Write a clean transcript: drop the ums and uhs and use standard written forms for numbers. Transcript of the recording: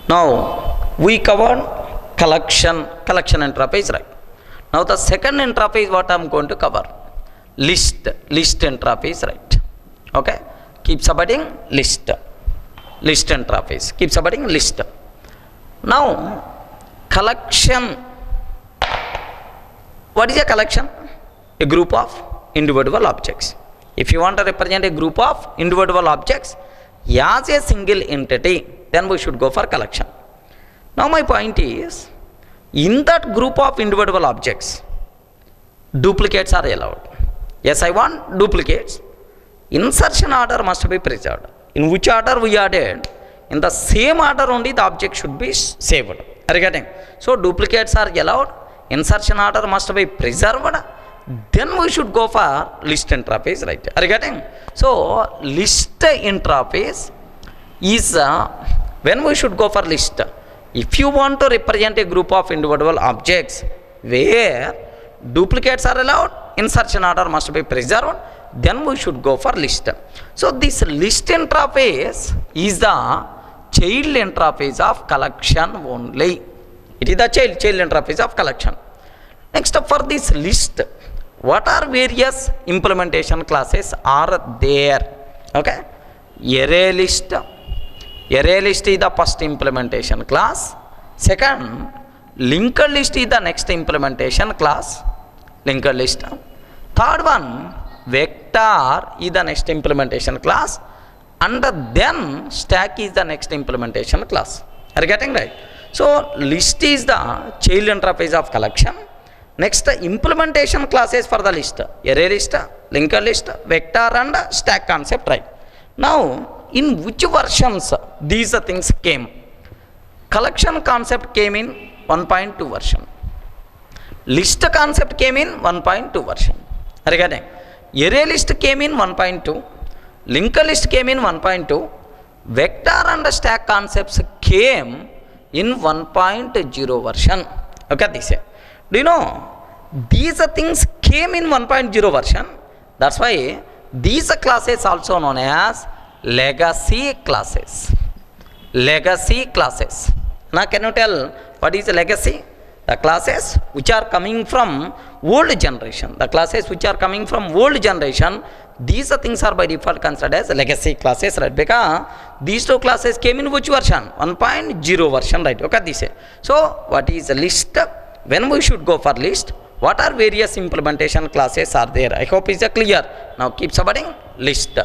Now we covered collection interface, right? Now the second interface what I am going to cover, list interface, right? Okay, keep supporting list interface, keep supporting list. Now collection, what is a collection? A group of individual objects. If you want to represent a group of individual objects as a single entity, then we should go for collection. Now my point is, in that group of individual objects, duplicates are allowed. Yes, I want duplicates. Insertion order must be preserved. In which order we added, in the same order only the object should be saved. Are you getting? So duplicates are allowed, insertion order must be preserved, then we should go for list interface, right? Are you getting? So list interface is when we should go for list. If you want to represent a group of individual objects where duplicates are allowed, insertion order must be preserved, then we should go for list. So this list interface is the child interface of collection only. It is the child interface of collection. Next, for this list, what are various implementation classes are there? Okay, array list. Array list is the first implementation class. Second, linked list is the next implementation class, linked list. Third one, vector is the next implementation class, and then stack is the next implementation class. Are you getting right? So list is the child interface of collection. Next, implementation classes for the list, array list, linked list, vector and stack concept, right? Now, in which versions these things came? Collection concept came in 1.2 version. List concept came in 1.2 version. Are you getting? Array list came in 1.2. Linked list came in 1.2. Vector and stack concepts came in 1.0 version. Okay, this. Do you know these things came in 1.0 version? That's why these classes also known as legacy classes. Legacy classes. Now can you tell what is legacy? The classes which are coming from old generation. The classes which are coming from old generation, these things are by default considered as legacy classes, right? Because these two classes came in which version? 1.0 version, right? Okay, this. So what is a list? When we should go for list, what are various implementation classes are there? I hope it's clear. Now keep supporting list.